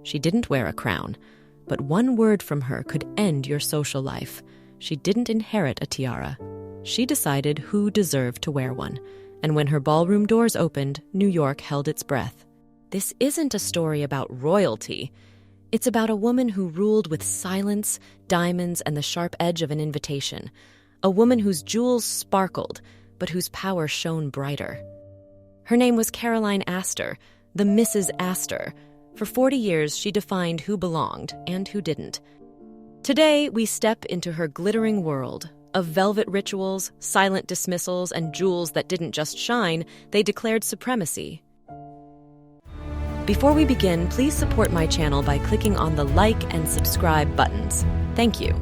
She didn't wear a crown, but one word from her could end your social life. She didn't inherit a tiara. She decided who deserved to wear one, and when her ballroom doors opened, New York held its breath. This isn't a story about royalty. It's about a woman who ruled with silence, diamonds, and the sharp edge of an invitation. A woman whose jewels sparkled, but whose power shone brighter. Her name was Caroline Astor, the Mrs. Astor. For 40 years, she defined who belonged and who didn't. Today, we step into her glittering world of velvet rituals, silent dismissals, and jewels that didn't just shine, they declared supremacy. Before we begin, please support my channel by clicking on the like and subscribe buttons. Thank you.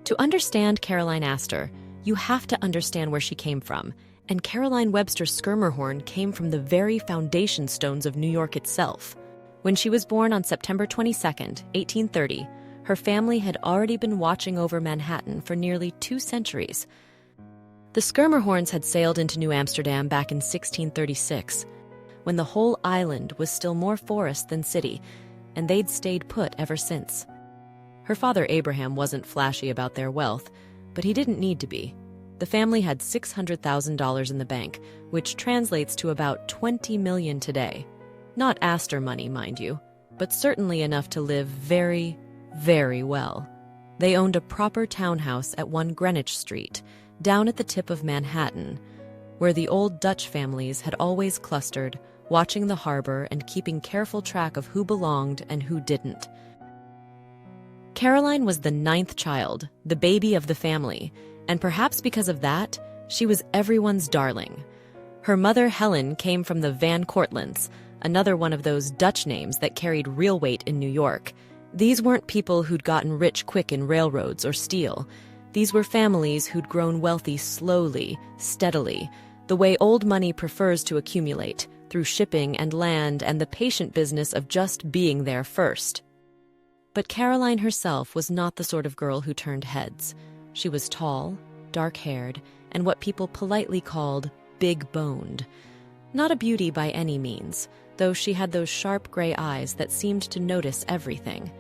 To understand Caroline Astor, you have to understand where she came from, and Caroline Webster Schermerhorn came from the very foundation stones of New York itself. When she was born on September 22, 1830, her family had already been watching over Manhattan for nearly 2 centuries. The Schermerhorns had sailed into New Amsterdam back in 1636, when the whole island was still more forest than city, and they'd stayed put ever since. Her father Abraham wasn't flashy about their wealth, but he didn't need to be. The family had $600,000 in the bank, which translates to about $20 million today. Not Astor money, mind you, but certainly enough to live very, very well. They owned a proper townhouse at 1 Greenwich Street, down at the tip of Manhattan, where the old Dutch families had always clustered, watching the harbor and keeping careful track of who belonged and who didn't. Caroline was the 9th child, the baby of the family, and perhaps because of that, she was everyone's darling. Her mother, Helen, came from the Van Cortlandts, another one of those Dutch names that carried real weight in New York. These weren't people who'd gotten rich quick in railroads or steel. These were families who'd grown wealthy slowly, steadily, the way old money prefers to accumulate, through shipping and land and the patient business of just being there first. But Caroline herself was not the sort of girl who turned heads. She was tall, dark-haired, and what people politely called big-boned. Not a beauty by any means, though she had those sharp gray eyes that seemed to notice everything.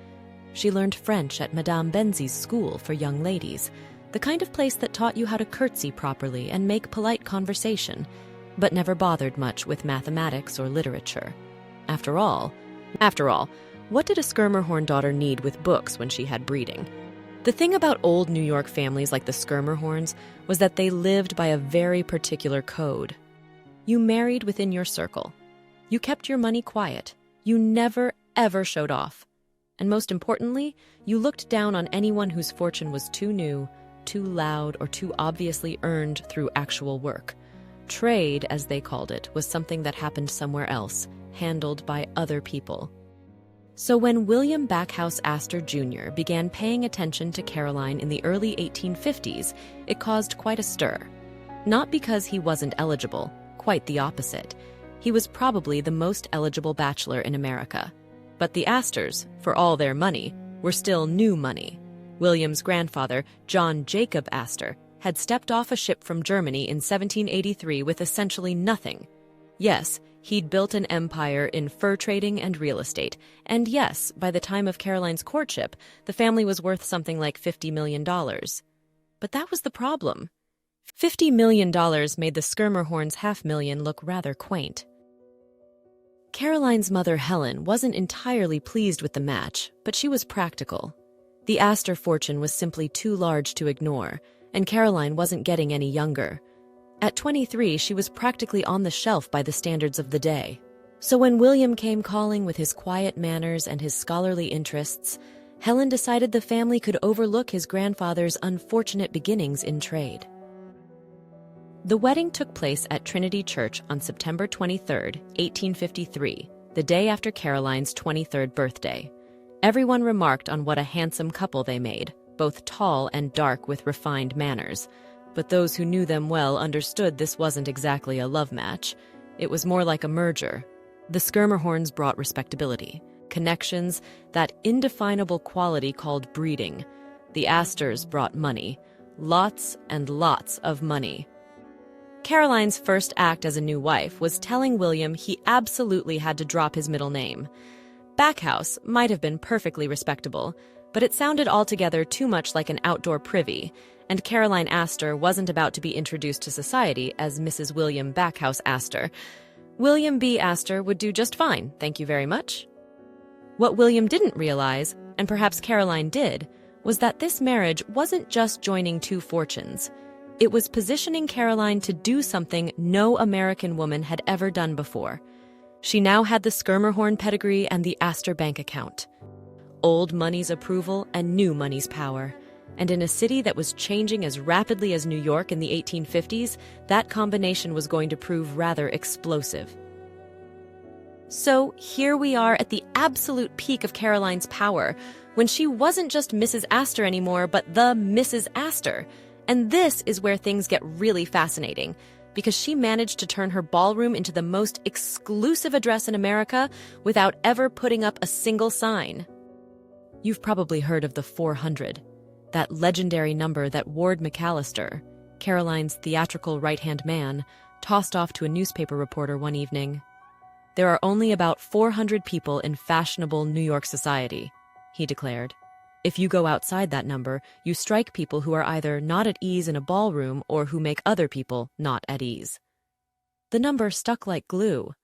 She learned French at Madame Benzie's school for young ladies, the kind of place that taught you how to curtsy properly and make polite conversation, but never bothered much with mathematics or literature. After all, what did a Schermerhorn daughter need with books when she had breeding? The thing about old New York families like the Schermerhorns was that they lived by a very particular code. You married within your circle. You kept your money quiet. You never, ever showed off. And most importantly, you looked down on anyone whose fortune was too new, too loud, or too obviously earned through actual work. Trade, as they called it, was something that happened somewhere else, handled by other people. So when William Backhouse Astor Jr. began paying attention to Caroline in the early 1850s, it caused quite a stir. Not because he wasn't eligible, quite the opposite. He was probably the most eligible bachelor in America. But the Astors, for all their money, were still new money. William's grandfather, John Jacob Astor, had stepped off a ship from Germany in 1783 with essentially nothing. Yes, he'd built an empire in fur trading and real estate. And yes, by the time of Caroline's courtship, the family was worth something like $50 million. But that was the problem. $50 million made the Schermerhorns' $500,000 look rather quaint. Caroline's mother, Helen, wasn't entirely pleased with the match, but she was practical. The Astor fortune was simply too large to ignore, and Caroline wasn't getting any younger. At 23, she was practically on the shelf by the standards of the day. So when William came calling with his quiet manners and his scholarly interests, Helen decided the family could overlook his grandfather's unfortunate beginnings in trade. The wedding took place at Trinity Church on September 23, 1853, the day after Caroline's 23rd birthday. Everyone remarked on what a handsome couple they made, both tall and dark with refined manners. But those who knew them well understood this wasn't exactly a love match. It was more like a merger. The Schermerhorns brought respectability, connections, that indefinable quality called breeding. The Astors brought money, lots and lots of money. Caroline's first act as a new wife was telling William he absolutely had to drop his middle name. backhouse might have been perfectly respectable, but it sounded altogether too much like an outdoor privy, and Caroline Astor wasn't about to be introduced to society as Mrs. William Backhouse Astor. William B. Astor would do just fine, thank you very much. What William didn't realize, and perhaps Caroline did, was that this marriage wasn't just joining two fortunes. It was positioning Caroline to do something no American woman had ever done before. She now had the Schermerhorn pedigree and the Astor bank account. Old money's approval and new money's power. And in a city that was changing as rapidly as New York in the 1850s, that combination was going to prove rather explosive. So here we are at the absolute peak of Caroline's power, when she wasn't just Mrs. Astor anymore, but the Mrs. Astor. And this is where things get really fascinating, because she managed to turn her ballroom into the most exclusive address in America without ever putting up a single sign. You've probably heard of the 400, that legendary number that Ward McAllister, Caroline's theatrical right-hand man, tossed off to a newspaper reporter one evening. There are only about 400 people in fashionable New York society, he declared. If you go outside that number, you strike people who are either not at ease in a ballroom or who make other people not at ease. The number stuck like glue.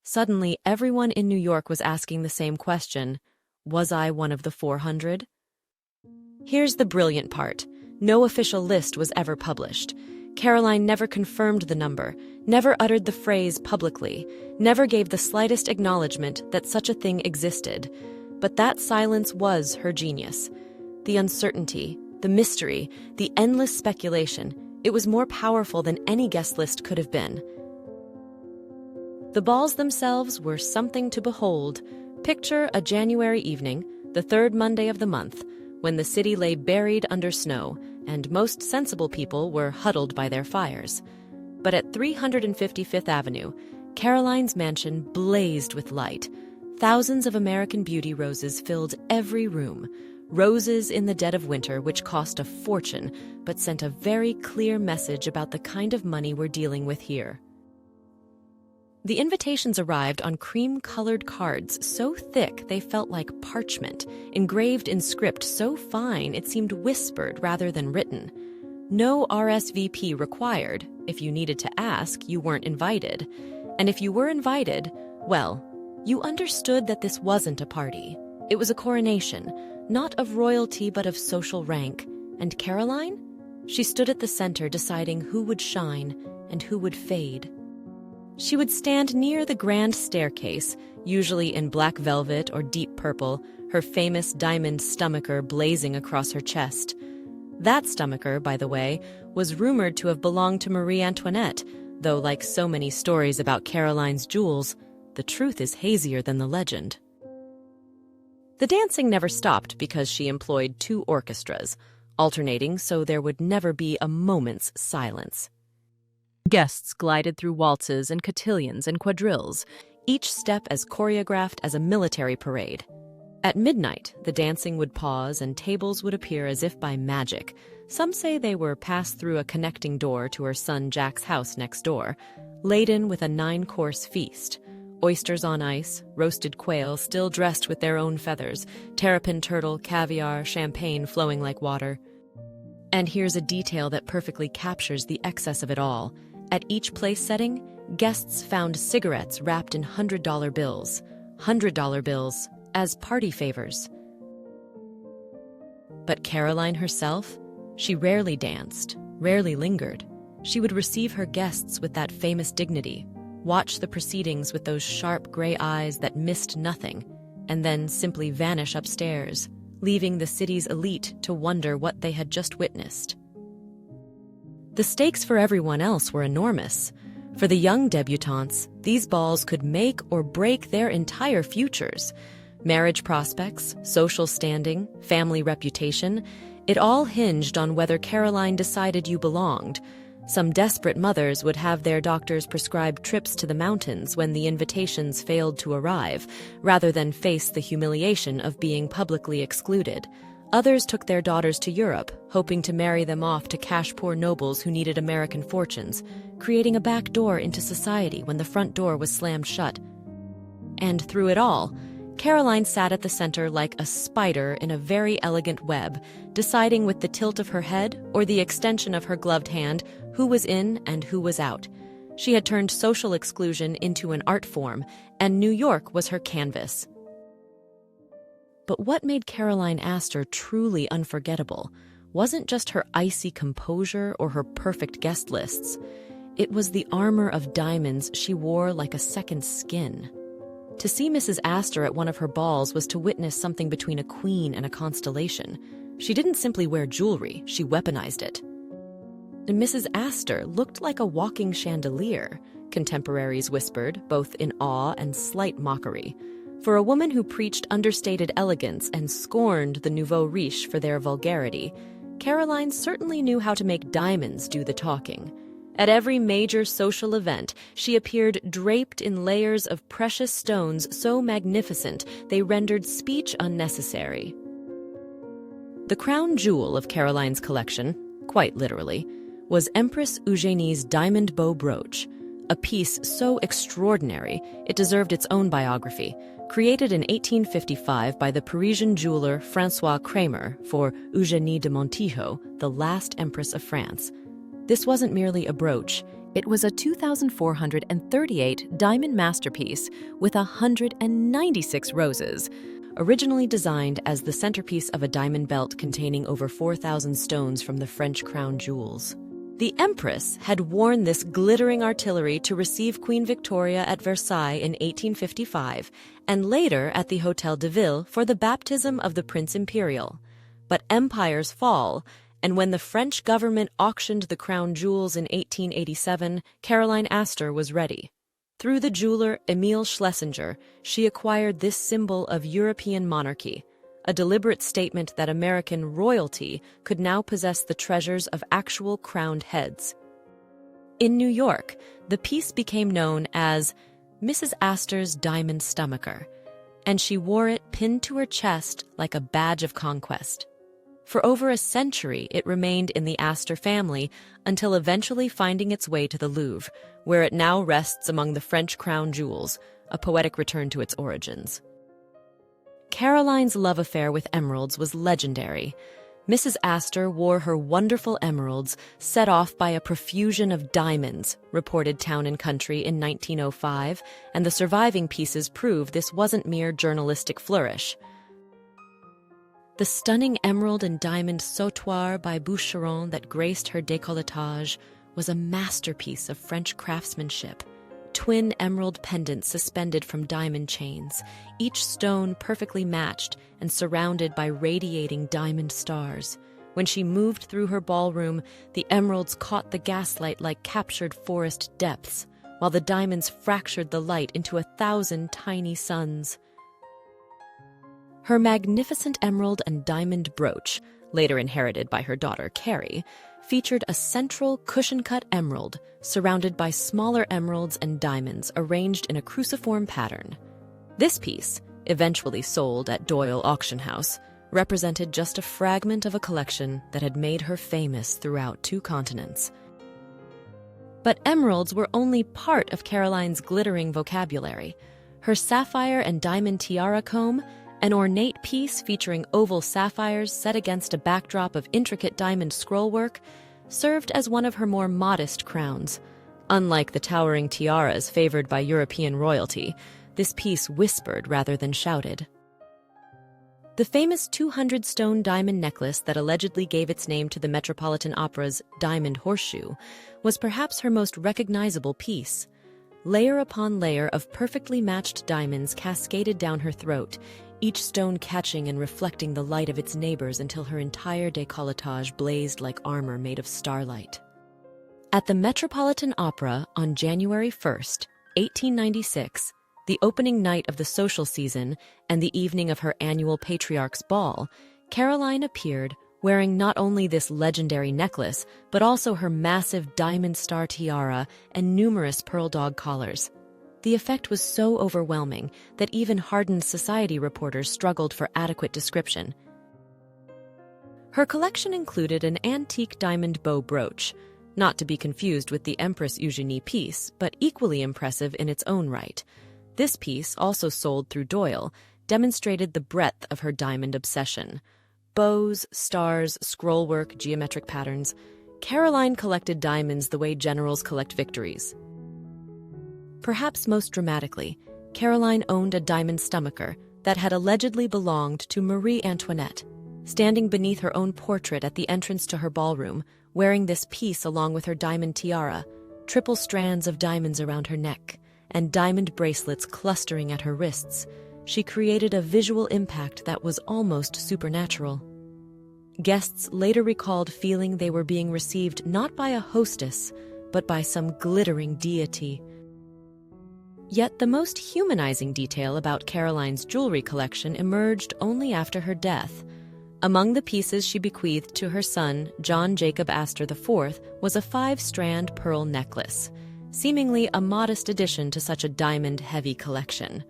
Suddenly, everyone in New York was asking the same question: was I one of the 400? Here's the brilliant part. No official list was ever published. Caroline never confirmed the number, never uttered the phrase publicly, never gave the slightest acknowledgement that such a thing existed. But that silence was her genius. The uncertainty, the mystery, the endless speculation, it was more powerful than any guest list could have been. The balls themselves were something to behold. Picture a January evening, the third Monday of the month, when the city lay buried under snow, and most sensible people were huddled by their fires. But at 355th Avenue, Caroline's mansion blazed with light. Thousands of American Beauty roses filled every room. Roses in the dead of winter, which cost a fortune, but sent a very clear message about the kind of money we're dealing with here. The invitations arrived on cream-colored cards so thick they felt like parchment, engraved in script so fine it seemed whispered rather than written. No RSVP required. If you needed to ask, you weren't invited. And if you were invited, well, you understood that this wasn't a party. It was a coronation, not of royalty but of social rank. And Caroline? She stood at the center deciding who would shine and who would fade. She would stand near the grand staircase, usually in black velvet or deep purple, her famous diamond stomacher blazing across her chest. That stomacher, by the way, was rumored to have belonged to Marie Antoinette, though like so many stories about Caroline's jewels, the truth is hazier than the legend. The dancing never stopped because she employed two orchestras, alternating so there would never be a moment's silence. Guests glided through waltzes and cotillions and quadrilles, each step as choreographed as a military parade. At midnight, the dancing would pause and tables would appear as if by magic. Some say they were passed through a connecting door to her son Jack's house next door, laden with a 9-course feast. Oysters on ice, roasted quail still dressed with their own feathers, terrapin turtle, caviar, champagne flowing like water. And here's a detail that perfectly captures the excess of it all. At each place setting, guests found cigarettes wrapped in $100 bills, as party favors. But Caroline herself, she rarely danced, rarely lingered. She would receive her guests with that famous dignity, watch the proceedings with those sharp gray eyes that missed nothing, and then simply vanish upstairs, leaving the city's elite to wonder what they had just witnessed. The stakes for everyone else were enormous. For the young debutantes, these balls could make or break their entire futures. Marriage prospects, social standing, family reputation, it all hinged on whether Caroline decided you belonged. Some desperate mothers would have their doctors prescribe trips to the mountains when the invitations failed to arrive, rather than face the humiliation of being publicly excluded. Others took their daughters to Europe, hoping to marry them off to cash-poor nobles who needed American fortunes, creating a back door into society when the front door was slammed shut. And through it all, Caroline sat at the center like a spider in a very elegant web, deciding with the tilt of her head or the extension of her gloved hand who was in and who was out. She had turned social exclusion into an art form, and New York was her canvas. But what made Caroline Astor truly unforgettable wasn't just her icy composure or her perfect guest lists. It was the armor of diamonds she wore like a second skin. To see Mrs. Astor at one of her balls was to witness something between a queen and a constellation. She didn't simply wear jewelry, she weaponized it. And Mrs. Astor looked like a walking chandelier, contemporaries whispered, both in awe and slight mockery. For a woman who preached understated elegance and scorned the nouveau riche for their vulgarity, Caroline certainly knew how to make diamonds do the talking. At every major social event, she appeared draped in layers of precious stones so magnificent they rendered speech unnecessary. The crown jewel of Caroline's collection, quite literally, was Empress Eugenie's diamond bow brooch, a piece so extraordinary it deserved its own biography. Created in 1855 by the Parisian jeweler François Kramer for Eugénie de Montijo, the last empress of France. This wasn't merely a brooch, it was a 2,438 diamond masterpiece with 196 roses, originally designed as the centerpiece of a diamond belt containing over 4,000 stones from the French crown jewels. The Empress had worn this glittering artillery to receive Queen Victoria at Versailles in 1855 and later at the Hôtel de Ville for the baptism of the Prince Imperial. But empires fall, and when the French government auctioned the crown jewels in 1887, Caroline Astor was ready. Through the jeweler Emile Schlesinger, she acquired this symbol of European monarchy, a deliberate statement that American royalty could now possess the treasures of actual crowned heads. In New York, the piece became known as Mrs. Astor's Diamond Stomacher, and she wore it pinned to her chest like a badge of conquest. For over a century, it remained in the Astor family until eventually finding its way to the Louvre, where it now rests among the French crown jewels, a poetic return to its origins. Caroline's love affair with emeralds was legendary. Mrs. Astor wore her wonderful emeralds set off by a profusion of diamonds, reported Town & Country in 1905, and the surviving pieces prove this wasn't mere journalistic flourish. The stunning emerald and diamond sautoir by Boucheron that graced her décolletage was a masterpiece of French craftsmanship. Twin emerald pendants suspended from diamond chains, each stone perfectly matched and surrounded by radiating diamond stars. When she moved through her ballroom, the emeralds caught the gaslight like captured forest depths, while the diamonds fractured the light into 1,000 tiny suns. Her magnificent emerald and diamond brooch, later inherited by her daughter Carrie, featured a central cushion-cut emerald surrounded by smaller emeralds and diamonds arranged in a cruciform pattern. This piece, eventually sold at Doyle Auction House, represented just a fragment of a collection that had made her famous throughout 2 continents. But emeralds were only part of Caroline's glittering vocabulary. Her sapphire and diamond tiara comb, an ornate piece featuring oval sapphires set against a backdrop of intricate diamond scrollwork, served as one of her more modest crowns. Unlike the towering tiaras favored by European royalty, this piece whispered rather than shouted. The famous 200-stone diamond necklace that allegedly gave its name to the Metropolitan Opera's Diamond Horseshoe was perhaps her most recognizable piece. Layer upon layer of perfectly matched diamonds cascaded down her throat, each stone catching and reflecting the light of its neighbors until her entire décolletage blazed like armor made of starlight. At the Metropolitan Opera on January 1st, 1896, the opening night of the social season and the evening of her annual Patriarch's Ball, Caroline appeared wearing not only this legendary necklace, but also her massive diamond star tiara and numerous pearl dog collars. The effect was so overwhelming that even hardened society reporters struggled for adequate description. Her collection included an antique diamond bow brooch, not to be confused with the Empress Eugenie piece, but equally impressive in its own right. This piece, also sold through Doyle, demonstrated the breadth of her diamond obsession. Bows, stars, scrollwork, geometric patterns. Caroline collected diamonds the way generals collect victories. Perhaps most dramatically, Caroline owned a diamond stomacher that had allegedly belonged to Marie Antoinette. Standing beneath her own portrait at the entrance to her ballroom, wearing this piece along with her diamond tiara, triple strands of diamonds around her neck, and diamond bracelets clustering at her wrists, she created a visual impact that was almost supernatural. Guests later recalled feeling they were being received not by a hostess, but by some glittering deity. Yet the most humanizing detail about Caroline's jewelry collection emerged only after her death. Among the pieces she bequeathed to her son, John Jacob Astor IV, was a 5-strand pearl necklace, seemingly a modest addition to such a diamond-heavy collection.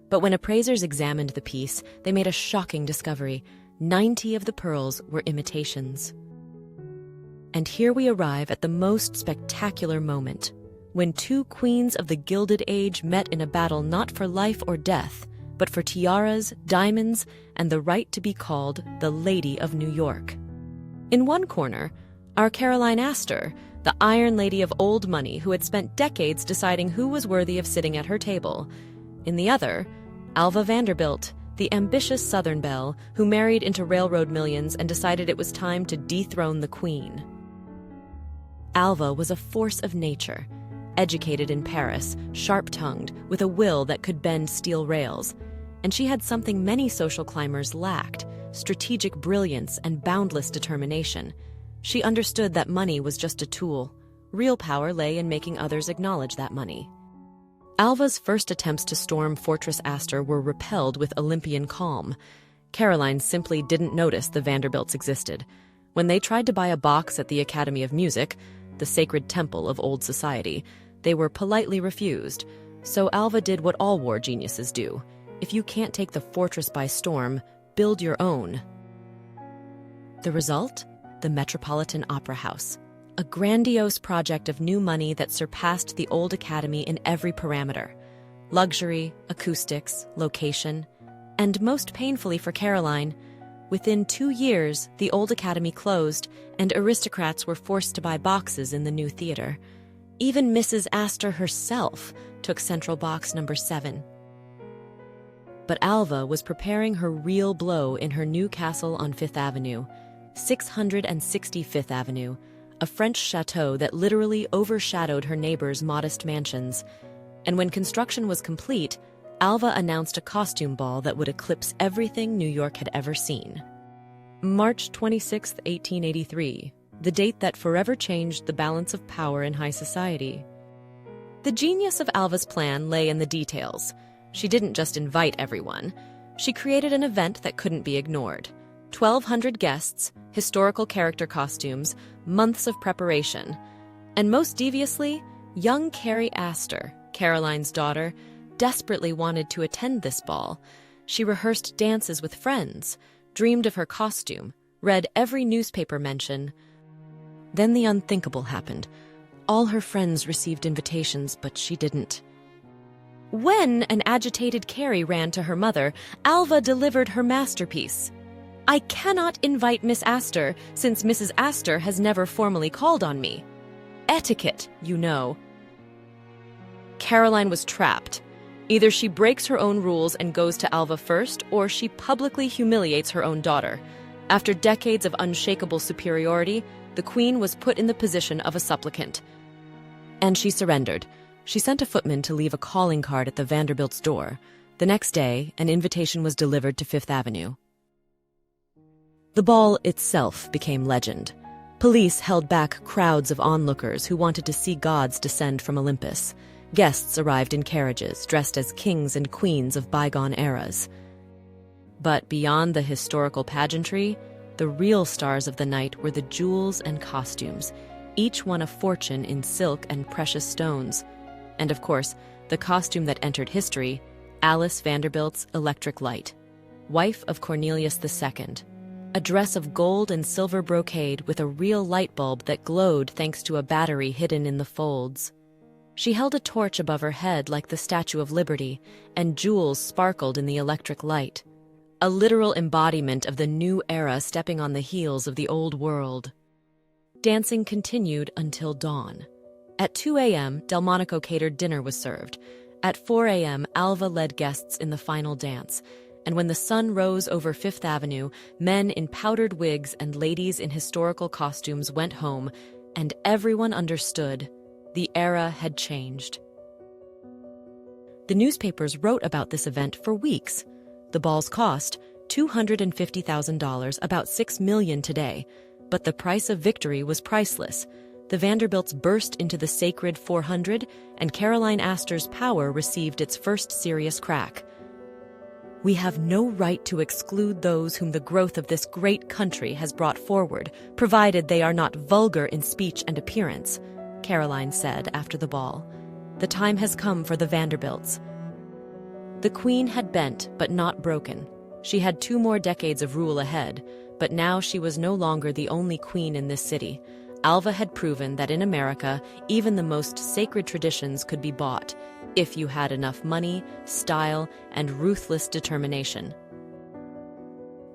But when appraisers examined the piece, they made a shocking discovery. 90 of the pearls were imitations. And here we arrive at the most spectacular moment, when two queens of the Gilded Age met in a battle not for life or death, but for tiaras, diamonds, and the right to be called the Lady of New York. In one corner, our Caroline Astor, the Iron Lady of old money who had spent decades deciding who was worthy of sitting at her table. In the other, Alva Vanderbilt, the ambitious Southern belle who married into railroad millions and decided it was time to dethrone the queen. Alva was a force of nature, educated in Paris, sharp-tongued, with a will that could bend steel rails. And she had something many social climbers lacked: strategic brilliance and boundless determination. She understood that money was just a tool. Real power lay in making others acknowledge that money. Alva's first attempts to storm Fortress Astor were repelled with Olympian calm. Caroline simply didn't notice the Vanderbilts existed. When they tried to buy a box at the Academy of Music, the sacred temple of old society, they were politely refused. So Alva did what all war geniuses do. If you can't take the fortress by storm, build your own. The result? The Metropolitan Opera House, a grandiose project of new money that surpassed the old Academy in every parameter: luxury, acoustics, location, and most painfully for Caroline, within 2 years, the old Academy closed and aristocrats were forced to buy boxes in the new theater. Even Mrs. Astor herself took Central Box number 7. But Alva was preparing her real blow in her new castle on 5th Avenue, 665th Avenue, a French chateau that literally overshadowed her neighbors' modest mansions. And when construction was complete, Alva announced a costume ball that would eclipse everything New York had ever seen. March 26, 1883, the date that forever changed the balance of power in high society. The genius of Alva's plan lay in the details. She didn't just invite everyone. She created an event that couldn't be ignored. 1,200 guests, historical character costumes, months of preparation. And most deviously, young Carrie Astor, Caroline's daughter, desperately wanted to attend this ball. She rehearsed dances with friends, dreamed of her costume, read every newspaper mention. Then the unthinkable happened. All her friends received invitations, but she didn't. When an agitated Carrie ran to her mother, Alva delivered her masterpiece. "I cannot invite Miss Astor, since Mrs. Astor has never formally called on me. Etiquette, you know." Caroline was trapped. Either she breaks her own rules and goes to Alva first, or she publicly humiliates her own daughter. After decades of unshakable superiority, the queen was put in the position of a supplicant. And she surrendered. She sent a footman to leave a calling card at the Vanderbilts' door. The next day, an invitation was delivered to 5th Avenue. The ball itself became legend. Police held back crowds of onlookers who wanted to see gods descend from Olympus. Guests arrived in carriages, dressed as kings and queens of bygone eras. But beyond the historical pageantry, the real stars of the night were the jewels and costumes, each one a fortune in silk and precious stones. And of course, the costume that entered history, Alice Vanderbilt's Electric Light, wife of Cornelius II. A dress of gold and silver brocade with a real light bulb that glowed thanks to a battery hidden in the folds. She held a torch above her head like the Statue of Liberty, and jewels sparkled in the electric light. A literal embodiment of the new era stepping on the heels of the old world. Dancing continued until dawn. At 2 a.m., Delmonico catered dinner was served. At 4 a.m., Alva led guests in the final dance. And when the sun rose over Fifth Avenue, men in powdered wigs and ladies in historical costumes went home, and everyone understood the era had changed. The newspapers wrote about this event for weeks. The balls cost $250,000, about $6 million today, but the price of victory was priceless. The Vanderbilts burst into the sacred 400, and Caroline Astor's power received its first serious crack. "We have no right to exclude those whom the growth of this great country has brought forward, provided they are not vulgar in speech and appearance," Caroline said after the ball. "The time has come for the Vanderbilts." The Queen had bent, but not broken. She had 2 more decades of rule ahead, but now she was no longer the only queen in this city. Alva had proven that in America, even the most sacred traditions could be bought, if you had enough money, style, and ruthless determination.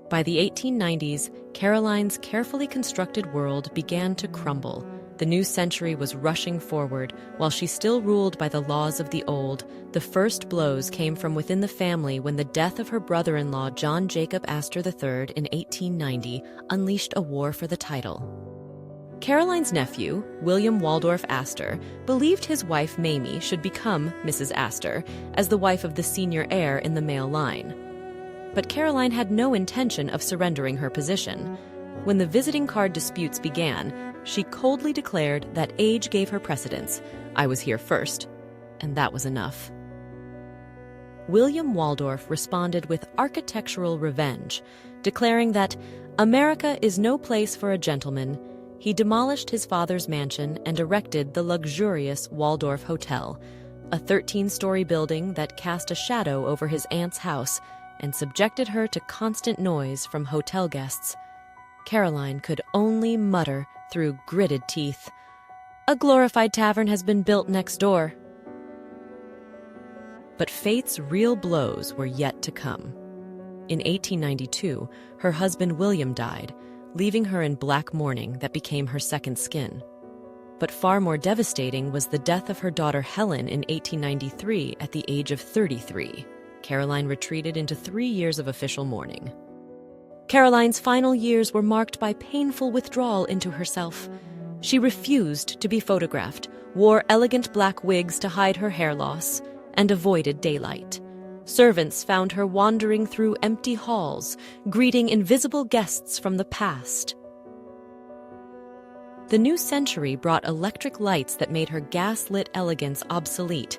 By the 1890s, Caroline's carefully constructed world began to crumble. The new century was rushing forward. While she still ruled by the laws of the old, the first blows came from within the family when the death of her brother-in-law John Jacob Astor III in 1890 unleashed a war for the title. Caroline's nephew, William Waldorf Astor, believed his wife Mamie should become Mrs. Astor as the wife of the senior heir in the male line. But Caroline had no intention of surrendering her position. When the visiting card disputes began, she coldly declared that age gave her precedence. "I was here first," and that was enough. William Waldorf responded with architectural revenge, declaring that America is no place for a gentleman. He demolished his father's mansion and erected the luxurious Waldorf Hotel, a 13-story building that cast a shadow over his aunt's house and subjected her to constant noise from hotel guests. Caroline could only mutter through gritted teeth, "A glorified tavern has been built next door." But fate's real blows were yet to come. In 1892, her husband William died, leaving her in black mourning that became her second skin. But far more devastating was the death of her daughter Helen in 1893 at the age of 33. Caroline retreated into 3 years of official mourning. Caroline's final years were marked by painful withdrawal into herself. She refused to be photographed, wore elegant black wigs to hide her hair loss, and avoided daylight. Servants found her wandering through empty halls, greeting invisible guests from the past. The new century brought electric lights that made her gas-lit elegance obsolete,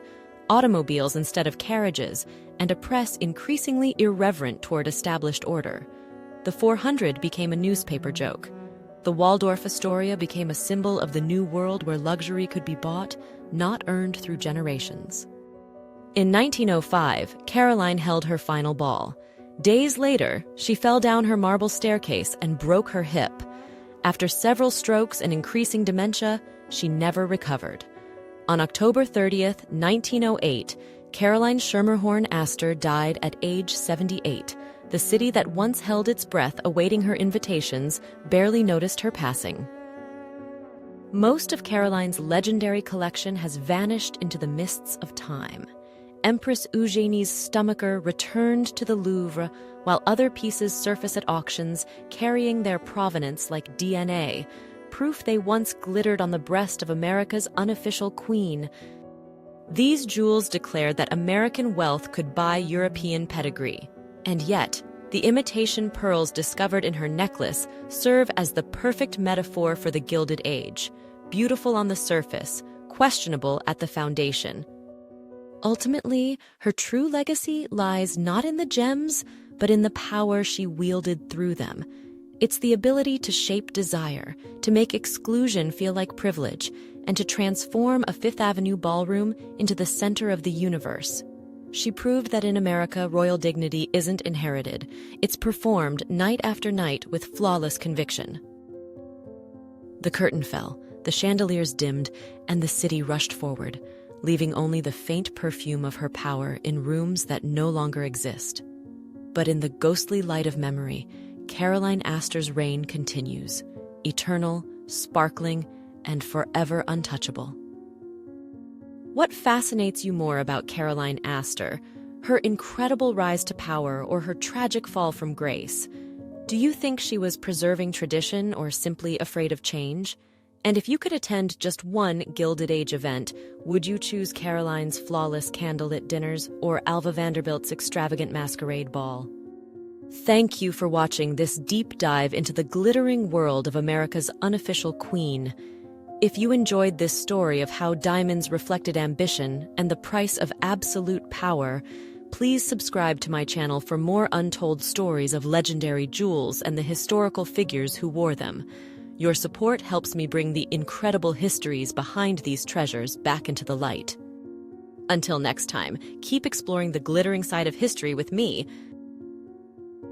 automobiles instead of carriages, and a press increasingly irreverent toward established order. The 400 became a newspaper joke. The Waldorf Astoria became a symbol of the new world where luxury could be bought, not earned through generations. In 1905, Caroline held her final ball. Days later, she fell down her marble staircase and broke her hip. After several strokes and increasing dementia, she never recovered. On October 30th, 1908, Caroline Schermerhorn Astor died at age 78. The city that once held its breath awaiting her invitations barely noticed her passing. Most of Caroline's legendary collection has vanished into the mists of time. Empress Eugénie's stomacher returned to the Louvre, while other pieces surface at auctions carrying their provenance like DNA, proof they once glittered on the breast of America's unofficial queen. These jewels declared that American wealth could buy European pedigree. And yet, the imitation pearls discovered in her necklace serve as the perfect metaphor for the Gilded Age, beautiful on the surface, questionable at the foundation. Ultimately, her true legacy lies not in the gems, but in the power she wielded through them. It's the ability to shape desire, to make exclusion feel like privilege, and to transform a Fifth Avenue ballroom into the center of the universe. She proved that in America, royal dignity isn't inherited. It's performed night after night with flawless conviction. The curtain fell, the chandeliers dimmed, and the city rushed forward. leaving only the faint perfume of her power in rooms that no longer exist. But in the ghostly light of memory, Caroline Astor's reign continues, eternal, sparkling, and forever untouchable. What fascinates you more about Caroline Astor, her incredible rise to power or her tragic fall from grace? Do you think she was preserving tradition or simply afraid of change? And if you could attend just one Gilded Age event, would you choose Caroline's flawless candlelit dinners or Alva Vanderbilt's extravagant masquerade ball? Thank you for watching this deep dive into the glittering world of America's unofficial queen. If you enjoyed this story of how diamonds reflected ambition and the price of absolute power, please subscribe to my channel for more untold stories of legendary jewels and the historical figures who wore them. Your support helps me bring the incredible histories behind these treasures back into the light. Until next time, keep exploring the glittering side of history with me,